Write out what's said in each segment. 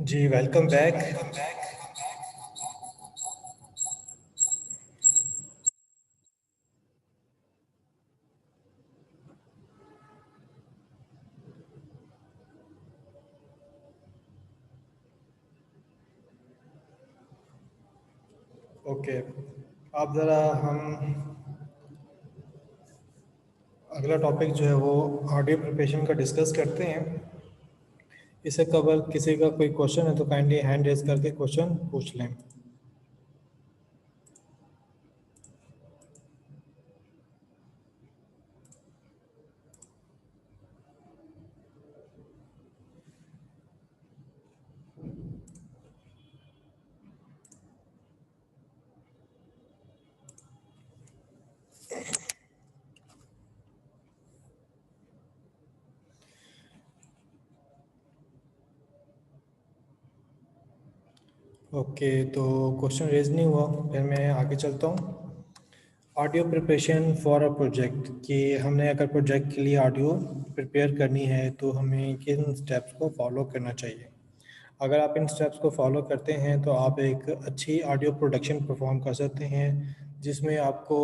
जी, welcome back. Okay, अब ज़रा हम अगला टॉपिक जो है वो ऑडियो प्रिपरेशन का डिस्कस करते हैं। इसे कवर किसी का कोई क्वेश्चन है तो काइंडली हैंड रेज करके क्वेश्चन पूछ लें। ओके, तो क्वेश्चन रेज नहीं हुआ, फिर मैं आगे चलता हूँ। Audio preparation for a project कि हमने अगर प्रोजेक्ट के लिए ऑडियो प्रिपेयर करनी है तो हमें किन स्टेप्स को फॉलो करना चाहिए। अगर आप इन स्टेप्स को फॉलो करते हैं तो आप एक अच्छी ऑडियो प्रोडक्शन परफॉर्म कर सकते हैं, जिसमें आपको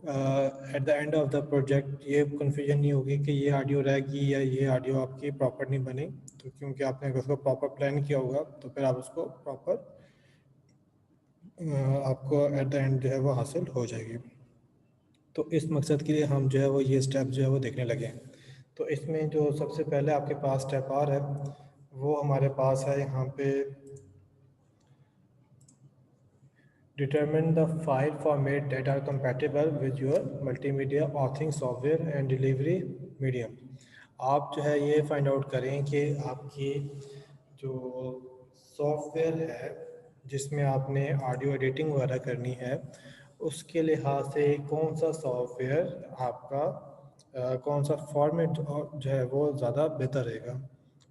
at the end of the project ये कन्फ्यूजन नहीं होगी कि ये ऑडियो रहेगी या ये ऑडियो आपकी प्रॉपर नहीं बनी। तो क्योंकि आपने अगर उसको प्रॉपर प्लान किया होगा तो फिर आप उसको प्रॉपर आपको एट द एंड जो है वो हासिल हो जाएगी। तो इस मकसद के लिए हम जो है वो ये स्टेप जो है वो देखने लगे हैं। तो इसमें जो सबसे पहले आपके पास स्टेप आ रहा है वो हमारे पास है यहाँ पे, determine the file format that are compatible with your multimedia authoring software and delivery medium। आप जो है ये फाइंड आउट करें कि आपकी जो सॉफ्टवेयर है जिसमें आपने ऑडियो एडिटिंग वगैरह करनी है उसके लिहाज से कौन सा सॉफ्टवेयर आपका कौन सा फॉर्मेट जो है वो ज़्यादा बेहतर रहेगा।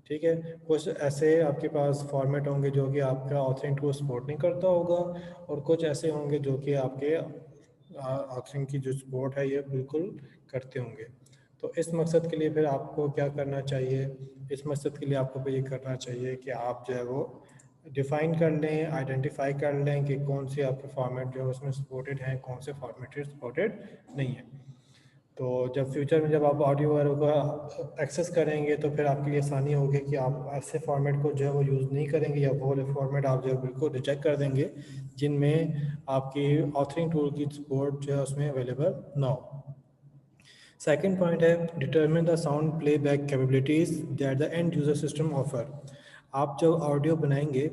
ठीक है, कुछ ऐसे आपके पास फॉर्मेट होंगे जो कि आपका ऑथरिंग टू सपोर्ट नहीं करता होगा, और कुछ ऐसे होंगे जो कि आपके ऑथरिंग की जो सपोर्ट है ये बिल्कुल करते होंगे। तो इस मकसद के लिए फिर आपको क्या करना चाहिए, इस मकसद के लिए आपको फिर ये करना चाहिए कि आप जो है वो डिफ़ाइन कर लें, आइडेंटिफाई कर लें कि कौन से आपके फॉर्मेट जो है उसमें सपोर्टेड हैं, कौन से फॉर्मेट सपोर्टेड नहीं है। तो जब फ्यूचर में जब आप ऑडियो वगैरह का एक्सेस करेंगे तो फिर आपके लिए आसानी होगी कि आप ऐसे फॉर्मेट को जो है वो यूज़ नहीं करेंगे, या वो वाले फॉर्मेट आप जो है बिल्कुल रिजेक्ट कर देंगे जिनमें आपकी ऑथरिंग टूल की सपोर्ट जो है उसमें अवेलेबल ना हो। सेकेंड पॉइंट है determine the sound playback capabilities that the end user system offer. आप जब ऑडियो बनाएंगे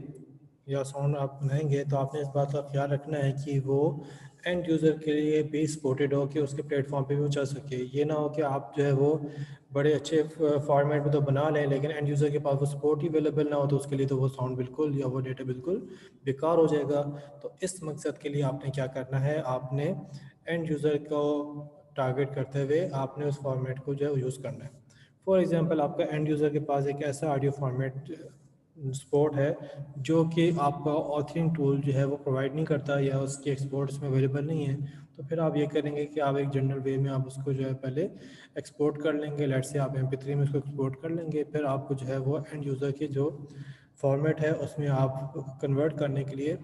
या साउंड आप बनाएंगे तो आपने इस बात का ख्याल रखना है कि वो एंड यूज़र के लिए भी सपोर्टेड हो, कि उसके प्लेटफॉर्म पे भी वो चल सके। ये ना हो कि आप जो है वो बड़े अच्छे फॉर्मेट में तो बना लें लेकिन एंड यूज़र के पास वो सपोर्ट ही अवेलेबल ना हो, तो उसके लिए तो वो साउंड बिल्कुल या वो डेटा बिल्कुल बेकार हो जाएगा। तो इस मकसद के लिए आपने क्या करना है, आपने एंड यूज़र को टारगेट करते हुए आपने उस फॉर्मेट को जो है यूज़ करना है। फॉर एग्जांपल आपका एंड यूज़र के पास एक ऐसा ऑडियो फॉर्मेट सपोर्ट है जो कि आपका ऑथरिंग टूल जो है वो प्रोवाइड नहीं करता या उसकी एक्सपोर्ट्स में अवेलेबल नहीं है। तो फिर आप ये करेंगे कि आप एक जनरल वे में आप उसको जो है पहले एक्सपोर्ट कर लेंगे, लेट से आप MP3 में उसको एक्सपोर्ट कर लेंगे, फिर आपको जो है वो एंड यूज़र की जो फॉर्मेट है उसमें आप कन्वर्ट करने के लिए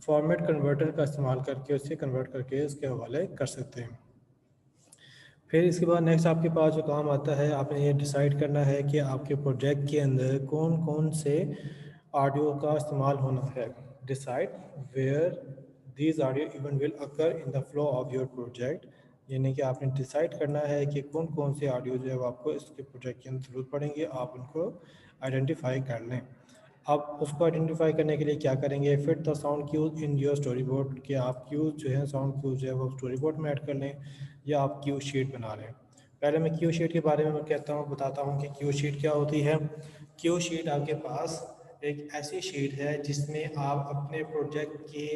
फॉर्मेट कन्वर्टर का इस्तेमाल करके उससे कन्वर्ट करके उसके हवाले कर सकते हैं। फिर इसके बाद नेक्स्ट आपके पास जो काम आता है, आपने ये डिसाइड करना है कि आपके प्रोजेक्ट के अंदर कौन कौन से ऑडियो का इस्तेमाल होना है। Decide where these audio even will occur in the flow of your project. यानी कि आपने डिसाइड करना है कि कौन कौन से ऑडियो जो है वो आपको इसके प्रोजेक्ट के अंदर ज़रूरत पड़ेंगे, आप उनको आइडेंटिफाई कर लें। अब उसको आइडेंटिफाई करने के लिए क्या करेंगे, fit the sound cues in your storyboard, कि आप क्यूज जो है साउंड क्यूज जो है वो स्टोरी बोर्ड में ऐड कर लें या आप क्यू शीट बना लें। पहले मैं क्यू शीट के बारे में कहता हूँ, बताता हूँ कि क्यू शीट क्या होती है। क्यू शीट आपके पास एक ऐसी शीट है जिसमें आप अपने प्रोजेक्ट के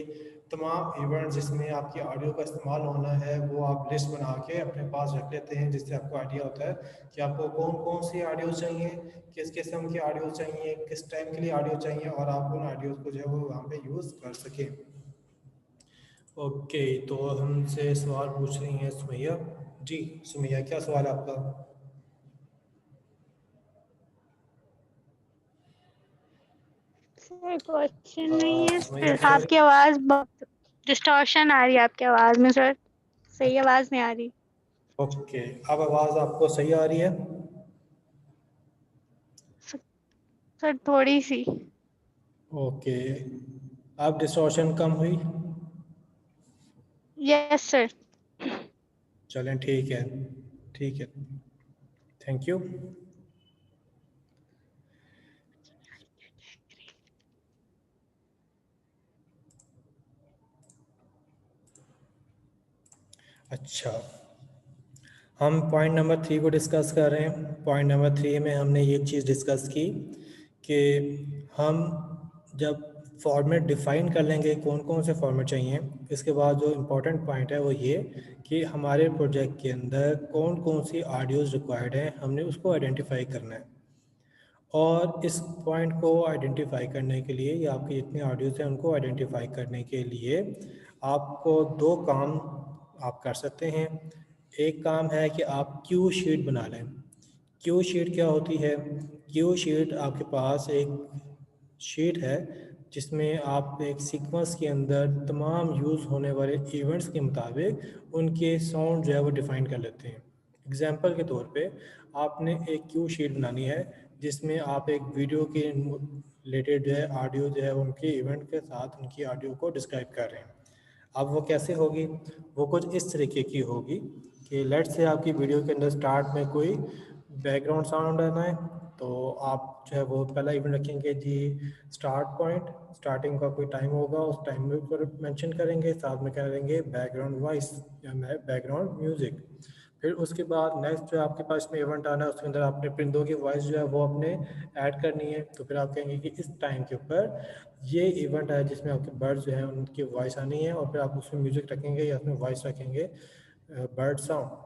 तमाम इवेंट जिसमें आपकी ऑडियो का इस्तेमाल होना है वो आप लिस्ट बना के अपने पास रख लेते हैं, जिससे आपको आइडिया होता है कि आपको कौन कौन सी ऑडियो चाहिए, किस किस्म की ऑडियो चाहिए, किस टाइम के लिए ऑडियो चाहिए, और आप उन ऑडियोज़ को जो है वो वहाँ पे यूज़ कर सकें। ओके, तो हमसे सवाल पूछ रही हैं सुमैया। जी सुमैया, क्या सवाल है आपका? क्वेश्चन नहीं है समझ सर, सकते हैं? आपकी आवाज बहुत डिस्टॉर्शन आ रही है आपकी आवाज में सर, सही आवाज नहीं आ रही। ओके, अब आवाज़ आपको सही आ रही है? सर थोड़ी सी। ओके, अब डिस्टॉर्शन कम हुई? Yes sir. चलें, ठीक है, ठीक है, थैंक यू। अच्छा, हम पॉइंट नंबर 3 को डिस्कस कर रहे हैं। पॉइंट नंबर 3 में हमने ये चीज़ डिस्कस की कि हम जब फॉर्मेट डिफ़ाइन कर लेंगे कौन कौन से फॉर्मेट चाहिए, इसके बाद जो इम्पोर्टेंट पॉइंट है वो ये कि हमारे प्रोजेक्ट के अंदर कौन कौन सी ऑडियोज़ रिक्वायर्ड हैं, हमने उसको आइडेंटिफाई करना है। और इस पॉइंट को आइडेंटिफाई करने के लिए या आपकी जितनी ऑडियोज़ हैं उनको आइडेंटिफाई करने के लिए आपको दो काम आप कर सकते हैं। एक काम है कि आप क्यू शीट बना लें। क्यू शीट क्या होती है? क्यू शीट आपके पास एक शीट है जिसमें आप एक सीक्वेंस के अंदर तमाम यूज़ होने वाले इवेंट्स के मुताबिक उनके साउंड जो है वो डिफ़ाइन कर लेते हैं। एग्जांपल के तौर पे आपने एक क्यू शीट बनानी है जिसमें आप एक वीडियो के रिलेटेड जो है ऑडियो जो है उनके इवेंट के साथ उनकी ऑडियो को डिस्क्राइब कर रहे हैं। अब वो कैसे होगी? वो कुछ इस तरीके की होगी कि लेट से आपकी वीडियो के अंदर स्टार्ट में कोई बैकग्राउंड साउंड आना है, तो आप जो है वो पहला इवेंट रखेंगे जी स्टार्ट पॉइंट, स्टार्टिंग का कोई टाइम होगा उस टाइम में ऊपर मेंशन करेंगे, साथ में करेंगे बैकग्राउंड वॉइस या बैकग्राउंड म्यूज़िक। फिर उसके बाद नेक्स्ट जो आपके पास में इवेंट आना है उसके अंदर आपने परिंदों की वॉइस जो है वो अपने ऐड करनी है। तो फिर आप कहेंगे कि इस टाइम के ऊपर ये इवेंट है जिसमें आपके बर्ड्स जो है उनकी वॉइस आनी है, और फिर आप उसमें म्यूज़िक रखेंगे या उसमें वॉइस रखेंगे बर्ड साउंड।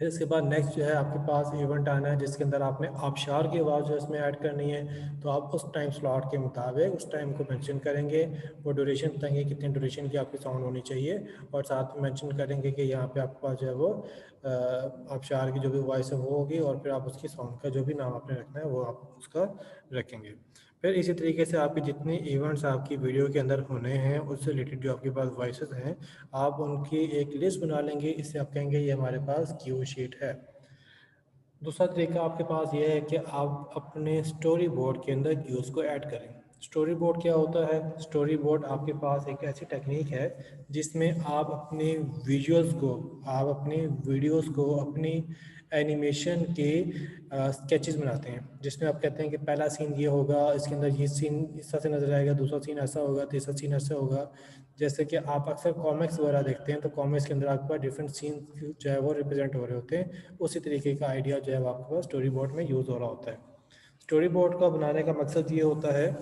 फिर इसके बाद नेक्स्ट जो है आपके पास इवेंट आना है जिसके अंदर आपने आबशार की आवाज़ जो है इसमें ऐड करनी है। तो आप उस टाइम स्लॉट के मुताबिक उस टाइम को मेंशन करेंगे, वो ड्यूरेशन बताएंगे कितनी ड्यूरेशन की आपकी साउंड होनी चाहिए, और साथ में मेंशन करेंगे कि यहाँ पे आपके पास जो है वो आबशार की जो भी वॉइस है वो होगी, और फिर आप उसकी साउंड का जो भी नाम आपने रखना है वो आप उसका रखेंगे। फिर इसी तरीके से आपकी जितनी इवेंट्स आपकी वीडियो के अंदर होने हैं उससे रिलेटेड जो आपके पास वॉइसेस हैं आप उनकी एक लिस्ट बना लेंगे। इससे आप कहेंगे ये हमारे पास क्यू शीट है। दूसरा तरीका आपके पास ये है कि आप अपने स्टोरी बोर्ड के अंदर व्यूज़ को ऐड करें। स्टोरी बोर्ड क्या होता है? स्टोरी बोर्ड आपके पास एक ऐसी टेक्निक है जिसमें आप अपने विजुअल्स को, आप अपनी वीडियोस को, अपनी एनिमेशन के स्केचेस बनाते हैं, जिसमें आप कहते हैं कि पहला सीन ये होगा, इसके अंदर ये सीन इस तरह से नज़र आएगा, दूसरा सीन ऐसा होगा, तीसरा सीन ऐसा होगा। जैसे कि आप अक्सर कॉमिक्स वगैरह देखते हैं तो कॉमिक्स के अंदर आपके पास डिफरेंट सीन जो है वो रिप्रेजेंट हो रहे होते हैं। उसी तरीके का आइडिया जो है वो आपके पास स्टोरी बोर्ड में यूज़ हो रहा होता है। स्टोरी बोर्ड का बनाने का मकसद ये होता है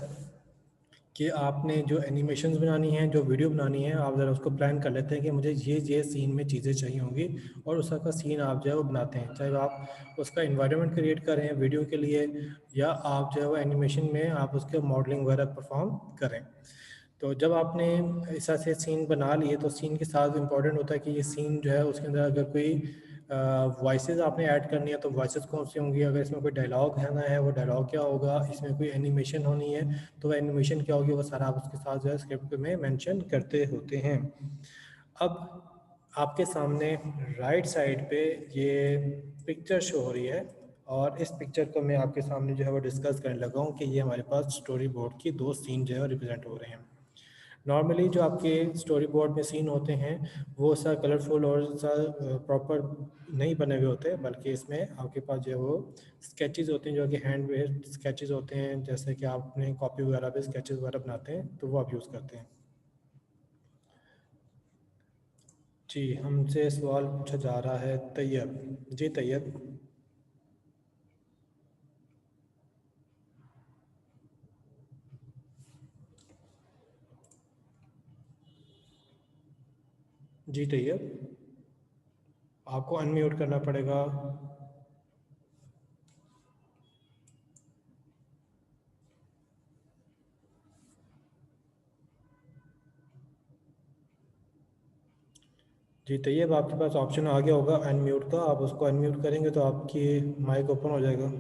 कि आपने जो एनिमेशंस बनानी है, जो वीडियो बनानी है, आप ज़रा उसको प्लान कर लेते हैं कि मुझे ये सीन में चीज़ें चाहिए होंगी, और उस तरह का सीन आप जो है वो बनाते हैं। चाहे आप उसका इन्वायरमेंट क्रिएट करें वीडियो के लिए, या आप जो है वो एनिमेशन में आप उसके मॉडलिंग वगैरह परफॉर्म करें। तो जब आपने ऐसा से सीन बना लिए तो सीन के साथ इम्पॉर्टेंट होता है कि ये सीन जो है उसके अंदर अगर कोई वॉइसेस आपने ऐड करनी है तो वॉइसेस कौन सी होंगी, अगर इसमें कोई डायलॉग है ना है वो डायलॉग क्या होगा, इसमें कोई एनिमेशन होनी है तो वह एनिमेशन क्या होगी, वो सारा आप उसके साथ जो है स्क्रिप्ट में मेंशन करते होते हैं। अब आपके सामने राइट साइड पे ये पिक्चर शो हो रही है, और इस पिक्चर को मैं आपके सामने जो है वो डिस्कस करने लगा हूँ कि ये हमारे पास स्टोरी बोर्ड की दो सीन जो है रिप्रेजेंट हो रहे हैं। नॉर्मली जो आपके स्टोरी बोर्ड में सीन होते हैं वो सा कलरफुल और सा प्रॉपर नहीं बने हुए होते, बल्कि इसमें आपके पास जो है वो स्केचेस होते हैं जो कि हैंड मेड स्केचेस होते हैं, जैसे कि आप अपने कॉपी वगैरह पे स्केचेस वगैरह बनाते हैं तो वो आप यूज़ करते हैं। जी, हमसे सवाल पूछा जा रहा है तैयब। जी तैयब। जी तैयब, आपको अनम्यूट करना पड़ेगा। जी तैयब, आपके पास ऑप्शन आ गया होगा अनम्यूट का, आप उसको अनम्यूट करेंगे तो आपकी माइक ओपन हो जाएगा।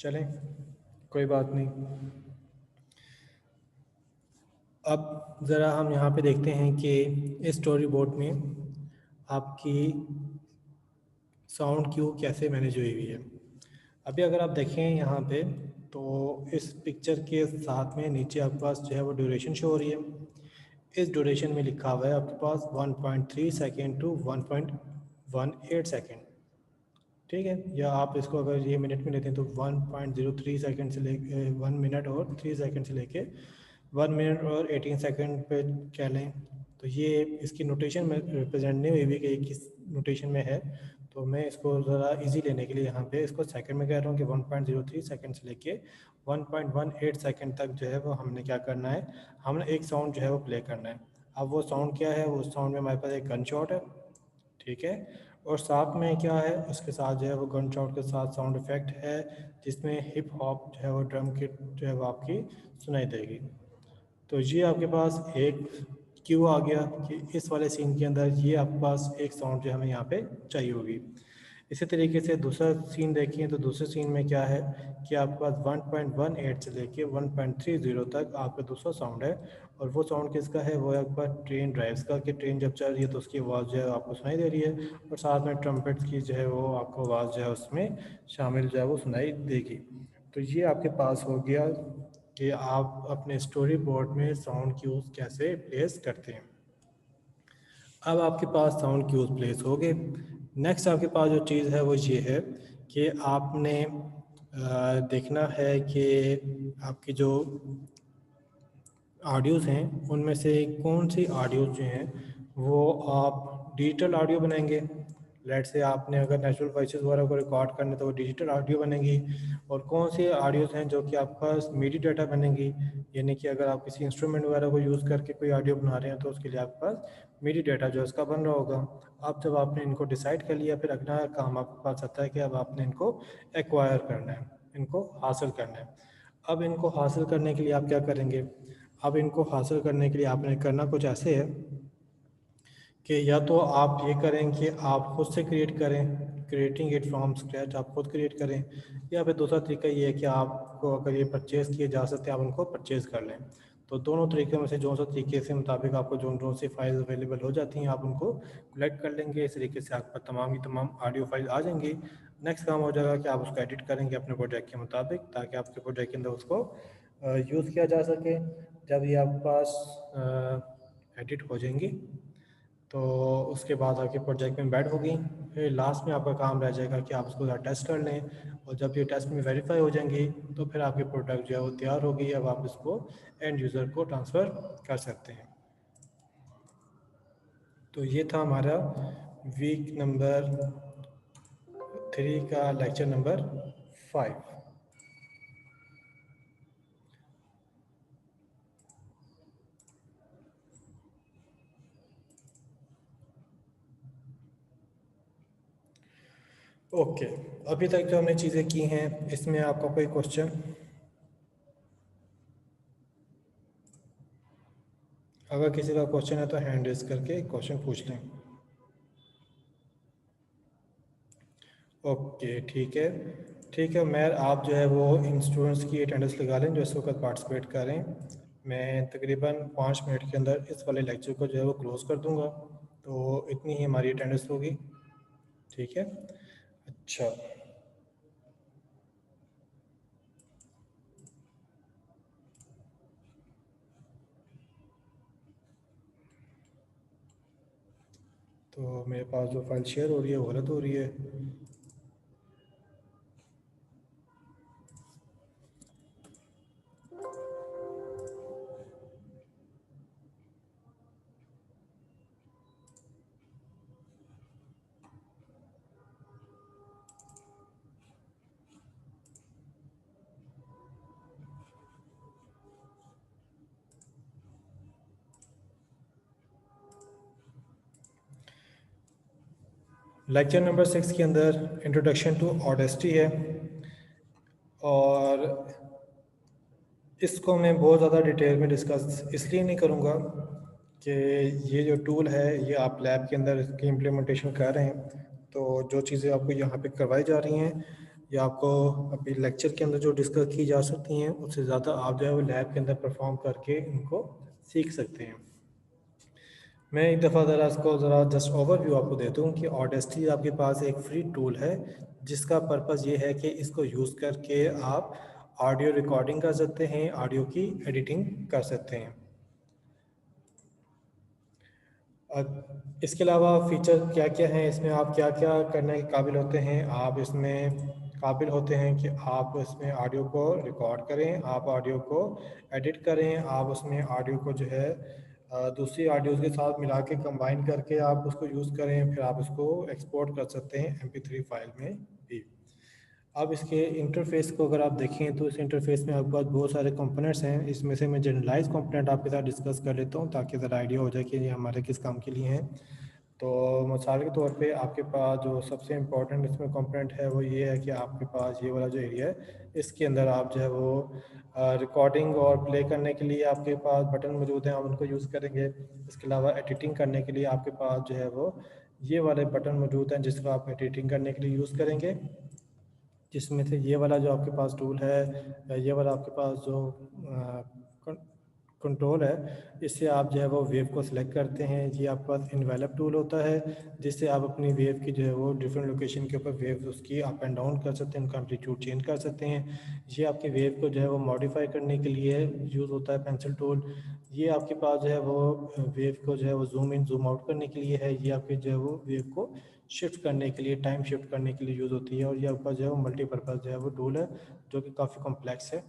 चलें, कोई बात नहीं। अब ज़रा हम यहाँ पे देखते हैं कि इस स्टोरी बोर्ड में आपकी साउंड क्यू कैसे मैनेज हुई हुई है। अभी अगर आप देखें यहाँ पे, तो इस पिक्चर के साथ में नीचे आपके पास जो है वो ड्यूरेशन शो हो रही है। इस ड्यूरेशन में लिखा हुआ है आपके पास 1.3 सेकेंड टू 1.18 सेकेंड, ठीक है। या आप इसको अगर ये मिनट में लेते हैं तो 1.03 सेकेंड से लेके 1 मिनट और 3 सेकेंड से लेके 1 मिनट और 18 सेकेंड पे कह लें। तो ये इसकी नोटेशन में रिप्रेजेंट नहीं हुई भी कि किस नोटेशन में है, तो मैं इसको ज़रा इजी लेने के लिए यहाँ पे इसको सेकंड में कह रहा हूँ कि 1.03 सेकंड से लेके 1.18 सेकंड तक जो है वो हमने क्या करना है, हमने एक साउंड जो है वो प्ले करना है। अब वो साउंड क्या है, वो साउंड में हमारे पास एक गन शॉट है, ठीक है। और साथ में क्या है, उसके साथ जो है वो गन शॉट के साथ साउंड इफेक्ट है, जिसमें हिप हॉप जो है वो ड्रम किट जो है वो आपकी सुनाई देगी। तो ये आपके पास एक क्यू आ गया कि इस वाले सीन के अंदर ये आपके पास एक साउंड जो हमें यहाँ पे चाहिए होगी। इसी तरीके से दूसरा सीन देखें तो दूसरे सीन में क्या है कि आपके पास 1.18 से लेके 1.30 तक आपका दूसरा साउंड है। और वो साउंड किसका है, वो है आपके पास ट्रेन ड्राइव्स का, कि ट्रेन जब चल रही है तो उसकी आवाज़ जो है आपको सुनाई दे रही है, और साथ में ट्रम्पेट्स की जो है वो आपको आवाज़ जो है उसमें शामिल जो है वो सुनाई देगी। तो ये आपके पास हो गया कि आप अपने स्टोरी बोर्ड में साउंड क्यूज कैसे प्लेस करते हैं। अब आपके पास साउंड क्यूज प्लेस हो गए। नेक्स्ट आपके पास जो चीज़ है वो ये है कि आपने देखना है कि आपकी जो ऑडियोज़ हैं उनमें से कौन सी ऑडियोज़ जो हैं वो आप डिजिटल ऑडियो बनाएंगे। लेट से आपने अगर नेचुरल वॉइसेस वगैरह को रिकॉर्ड करने तो वो डिजिटल ऑडियो बनेंगी। और कौन सी ऑडियोज़ हैं जो कि आपके पास मीडी डाटा बनेंगी, यानी कि अगर आप किसी इंस्ट्रूमेंट वगैरह को यूज़ करके कोई ऑडियो बना रहे हैं तो उसके लिए आपके पास मीडी डाटा जो है उसका बन रहा होगा। अब जब आपने इनको डिसाइड कर लिया, फिर अगला काम आपके पास आता है कि अब आपने इनको एक्वायर करना है, इनको हासिल करना है। अब इनको हासिल करने के लिए आप क्या करेंगे, अब इनको हासिल करने के लिए आपने करना कुछ ऐसे है कि या तो आप ये करें कि आप खुद से क्रिएट करें, क्रिएटिंग इट फ्रॉम स्क्रैच, आप खुद क्रिएट करें। या फिर दूसरा तरीका ये है कि आपको अगर ये परचेज़ किए जा सकते हैं आप उनको परचेज़ कर लें। तो दोनों तरीक़ों में से जो सा तरीके से मुताबिक आपको जो सी फाइल्स अवेलेबल हो जाती हैं आप उनको कलेक्ट कर लेंगे। इस तरीके से आपका तमाम की तमाम ऑडियो फाइल आ जाएंगी। नेक्स्ट काम हो जाएगा कि आप उसको एडिट करेंगे अपने प्रोजेक्ट के मुताबिक, ताकि आपके प्रोजेक्ट के अंदर उसको यूज़ किया जा सके। जब ये आपके पास एडिट हो जाएंगी तो उसके बाद आपके प्रोजेक्ट में बैड होगी। फिर लास्ट में आपका काम रह जाएगा कि आप उसको टेस्ट कर लें, और जब ये टेस्ट में वेरीफाई हो जाएंगी तो फिर आपकी प्रोडक्ट जो है वो तैयार होगी। अब आप इसको एंड यूज़र को ट्रांसफ़र कर सकते हैं। तो ये था हमारा वीक नंबर 3 का लेक्चर नंबर 5। ओके, अभी तक जो हमने चीज़ें की हैं इसमें आपका कोई क्वेश्चन? अगर किसी का क्वेश्चन है तो हैंड रेज करके क्वेश्चन पूछ लें। ओके, ठीक है। मैं आप जो है वो इन स्टूडेंट्स की अटेंडेंस लगा लें जो इस वक्त पार्टिसिपेट कर रहे हैं। मैं तकरीबन 5 मिनट के अंदर इस वाले लेक्चर को जो है वो क्लोज़ कर दूंगा। तो इतनी ही हमारी अटेंडेंस होगी, ठीक है। अच्छा, तो मेरे पास जो फाइल शेयर हो रही है वो गलत हो रही है। लेक्चर नंबर 6 के अंदर इंट्रोडक्शन टू ऑडेस्टी है, और इसको मैं बहुत ज़्यादा डिटेल में डिस्कस इसलिए नहीं करूँगा कि ये जो टूल है ये आप लैब के अंदर इसकी इम्प्लीमेंटेशन कर रहे हैं, तो जो चीज़ें आपको यहाँ पे करवाई जा रही हैं या आपको अभी लेक्चर के अंदर जो डिस्कस की जा सकती हैं उससे ज़्यादा आप जो है वो लैब के अंदर परफॉर्म करके इनको सीख सकते हैं। मैं एक दफ़ा ज़रा इसको ज़रा जस्ट ओवरव्यू आपको देता हूँ कि ऑडेस्टी आपके पास एक फ्री टूल है जिसका पर्पस ये है कि इसको यूज़ करके आप ऑडियो रिकॉर्डिंग कर सकते हैं, ऑडियो की एडिटिंग कर सकते हैं। इसके अलावा फ़ीचर क्या क्या हैं इसमें, आप क्या क्या करने के काबिल होते हैं। आप इसमें काबिल होते हैं कि आप इसमें ऑडियो को रिकॉर्ड करें, आप ऑडियो को एडिट करें, आप उसमें ऑडियो को जो है दूसरी ऑडियोज़ के साथ मिला के कंबाइन करके आप उसको यूज़ करें, फिर आप उसको एक्सपोर्ट कर सकते हैं MP3 फाइल में भी। अब इसके इंटरफेस को अगर आप देखें तो इस इंटरफेस में आपके पास बहुत सारे कंपोनेंट्स हैं। इसमें से मैं जनरलाइज कंपोनेंट आपके साथ डिस्कस कर लेता हूँ ताकि ज़रा आइडिया हो जाए कि ये हमारे किस काम के लिए हैं। तो मिसाल के तौर पे आपके पास जो सबसे इम्पोर्टेंट इसमें कंपोनेंट है वो ये है कि आपके पास ये वाला जो एरिया है इसके अंदर आप जो है वो रिकॉर्डिंग और प्ले करने के लिए आपके पास बटन मौजूद हैं, आप उनको यूज़ करेंगे। इसके अलावा एडिटिंग करने के लिए आपके पास जो है वो ये वाले बटन मौजूद हैं जिसको आप एडिटिंग करने के लिए यूज़ करेंगे, जिसमें से ये वाला जो आपके पास टूल है, ये वाला आपके पास जो कंट्रोल है, इससे आप जो है वो वेव को सिलेक्ट करते हैं। ये आपके पास इन्वेलप टूल होता है जिससे आप अपनी वेव की जो है वो डिफरेंट लोकेशन के ऊपर वेव उसकी अप एंड डाउन कर सकते हैं, उनका एम्पलीट्यूड चेंज कर सकते हैं। ये आपकी वेव को जो है वो मॉडिफाई करने के लिए यूज़ होता है पेंसिल टूल। ये आपके पास जो है वो वेव को जो है वो जूम इन जूम आउट करने के लिए है। ये आपके जो है वो वेव को शिफ्ट करने के लिए, टाइम शिफ्ट करने के लिए यूज़ होती है। और ये आपके पास जो है वो मल्टीपर्पज़ जो है वो टूल है जो कि काफ़ी कॉम्प्लेक्स है।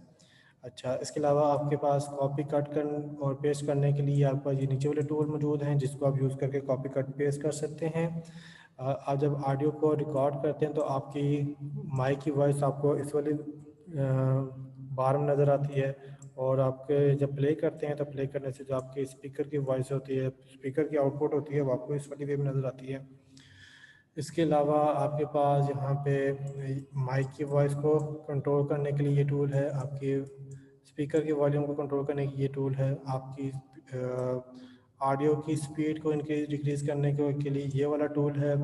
अच्छा, इसके अलावा आपके पास कॉपी कट कर और पेस्ट करने के लिए आपके पास ये नीचे वाले टूल मौजूद हैं जिसको आप यूज़ करके कॉपी कट पेस्ट कर सकते हैं। आप जब ऑडियो को रिकॉर्ड करते हैं तो आपकी माइक की वॉइस आपको इस वाली बार में नज़र आती है, और आपके जब प्ले करते हैं तो प्ले करने से जो आपकी स्पीकर की वॉइस होती है, स्पीकर की आउटपुट होती है, वो आपको इस वाली वे में नज़र आती है। इसके अलावा आपके पास यहाँ पे माइक की वॉइस को कंट्रोल करने के लिए ये टूल है, आपकी स्पीकर की वॉल्यूम को कंट्रोल करने की ये टूल है, आपकी ऑडियो की स्पीड को इनक्रीज डिक्रीज़ करने के लिए ये वाला टूल है।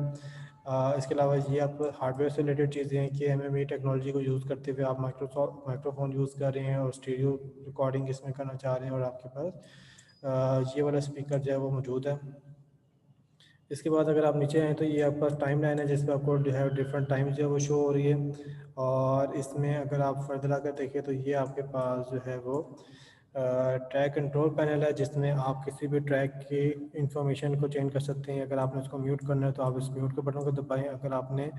इसके अलावा ये आप हार्डवेयर से रिलेटेड चीज़ें हैं कि एमएमई टेक्नोलॉजी को यूज़ करते हुए आप माइक्रोफोन यूज़ कर रहे हैं और स्टीरियो रिकॉर्डिंग इसमें करना चाह रहे हैं और आपके पास ये वाला स्पीकर जो है वो मौजूद है। इसके बाद अगर आप नीचे आएँ तो ये आपके पास टाइम लाइन है जिसपे आपको जो है डिफरेंट टाइम जो है वो शो हो रही है। और इसमें अगर आप फर्दर आकर देखें तो ये आपके पास जो है वो ट्रैक कंट्रोल पैनल है जिसमें आप किसी भी ट्रैक की इंफॉर्मेशन को चेंज कर सकते हैं। अगर आपने उसको म्यूट करना है तो आप इस म्यूट के बटन को दबाएं। अगर आपने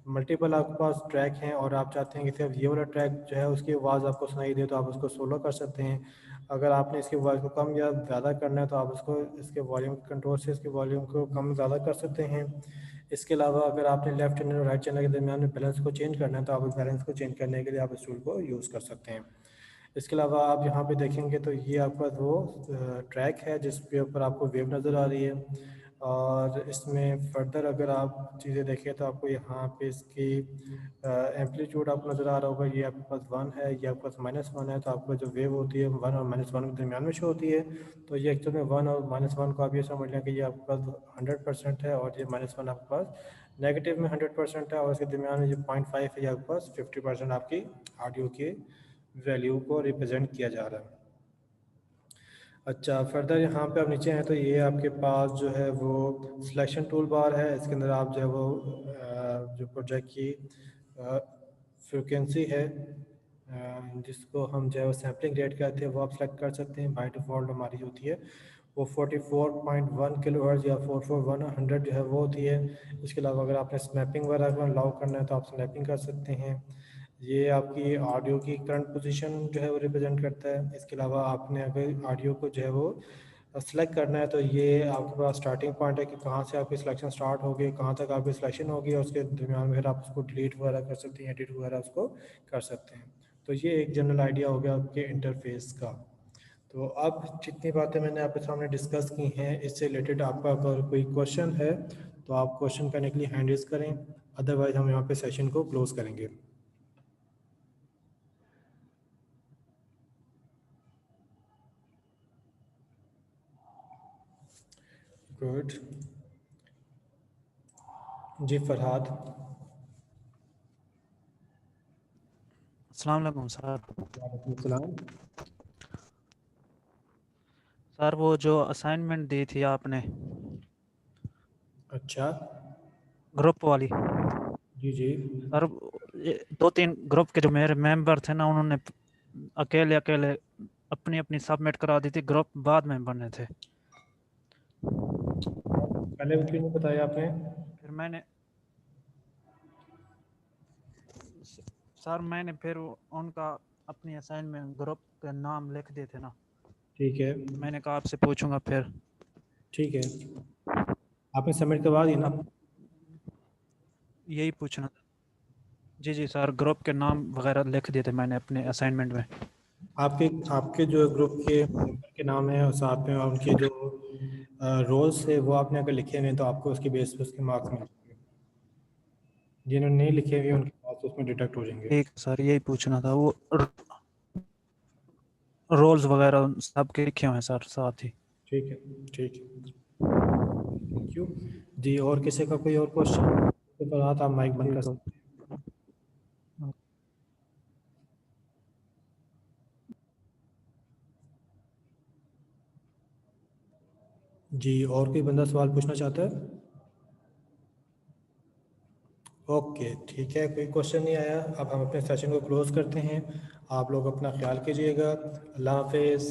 मल्टीपल आपके पास ट्रैक हैं और आप चाहते हैं कि सिर्फ ये वाला ट्रैक जो है उसकी आवाज़ आपको सुनाई दे तो आप उसको सोलो कर सकते हैं। अगर आपने इसकी वॉइस को कम या ज़्यादा करना है तो आप उसको इसके वॉल्यूम कंट्रोल से इसके वॉल्यूम को कम ज़्यादा कर सकते हैं। इसके अलावा अगर आपने लेफ्ट चैनल और राइट चैनल के दरमियान में बैलेंस को चेंज करना है तो आप इस बैलेंस को चेंज करने के लिए आप इस टूल को यूज़ कर सकते हैं। इसके अलावा आप यहाँ पे देखेंगे तो ये आपका वो ट्रैक है जिसके ऊपर आपको वेव नज़र आ रही है। और इसमें फर्दर अगर आप चीज़ें देखें तो आपको यहाँ पे इसकी एम्पलीट्यूड आपको नज़र आ रहा होगा, ये आपके पास 1 है, ये आपके पास -1 है। तो आपको जो वेव होती है 1 और -1 के दरमियान में शो होती है। तो ये एक्चुअल में 1 और -1 को आप ये समझ लें कि ये आपके पास 100% है और ये -1 आपके पास नेगेटिव में 100% है, और इसके दरमियान में जो 0.5 है ये आपके पास 50% आपकी ऑडियो की वैल्यू को रिप्रेजेंट किया जा रहा है। अच्छा, फर्दर यहाँ पे आप नीचे हैं तो ये आपके पास जो है वो सिलेक्शन टूल बार है। इसके अंदर आप जो है वो जो प्रोजेक्ट की फ्रिक्वेंसी है जिसको हम जो है वो सैम्पलिंग रेट कहते हैं वो आप सेलेक्ट कर सकते हैं। बाय डिफ़ॉल्ट हमारी होती है वो 44.1 किलोहर्ट्ज़ या 44100 जो है वो होती है। इसके अलावा अगर आपने स्नैपिंग वगैरह को अलाउ करना है तो आप स्नैपिंग कर सकते हैं। ये आपकी ऑडियो की करंट पोजीशन जो है वो रिप्रेजेंट करता है। इसके अलावा आपने अगर ऑडियो को जो है वो सेलेक्ट करना है तो ये आपके पास स्टार्टिंग पॉइंट है कि कहाँ से आपकी सिलेक्शन स्टार्ट होगी, कहाँ तक आपकी सिलेक्शन होगी, और उसके दरमियान में फिर आप उसको डिलीट वगैरह कर सकते हैं, एडिट वगैरह उसको कर सकते हैं। तो ये एक जनरल आइडिया हो गया आपके इंटरफेस का। तो अब जितनी बातें मैंने आपके सामने डिस्कस की हैं इससे रिलेटेड आपका अगर कोई क्वेश्चन है तो आप क्वेश्चन करने के लिए हैंड रेज करें, अदरवाइज हम यहाँ पे सेशन को क्लोज करेंगे। गुड। जी फरहाद। अस्सलाम वालेकुम सर। वालेकुम सलाम। सर वो जो असाइनमेंट दी थी आपने अच्छा। ग्रुप वाली, जी जी। सर ये 2-3 ग्रुप के जो मेरे मेंबर थे ना, उन्होंने अकेले अकेले अपनी अपनी सबमिट करा दी थी, ग्रुप बाद में बने थे। पहले क्यों नहीं बताया आपने? फिर मैंने सर मैंने फिर उनका अपनी असाइनमेंट ग्रुप के नाम लिख दिए थे ना, ठीक है। मैंने कहा आपसे पूछूंगा फिर। ठीक है, आपने सबमिट करवा दी ना? अब यही पूछना था। जी जी सर, ग्रुप के नाम वगैरह लिख दिए थे मैंने अपने असाइनमेंट में। आपके आपके जो ग्रुप के मेंबर के नाम है और साथ में उनके जो रोल्स है वो आपने अगर लिखे हुए हैं तो आपको उसके बेस पे उसके मार्क्स मिल जाएंगे। जिन्होंने नहीं लिखे हुए उनके मार्क्स उसमें डिडक्ट हो जाएंगे। ठीक है सर, यही पूछना था। वो रोल्स वगैरह सब के लिखे हुए हैं सर साथ ही। ठीक है। ठीक है, थैंक यू जी। और किसी का कोई और क्वेश्चन? तो फरहाद आप माइक बंद कर ठीक है। सकते हैं जी। और कोई बंदा सवाल पूछना चाहता है? ओके ठीक है, कोई क्वेश्चन नहीं आया। अब हम अपने सेशन को क्लोज करते हैं। आप लोग अपना ख्याल कीजिएगा। अल्लाह हाफिज़।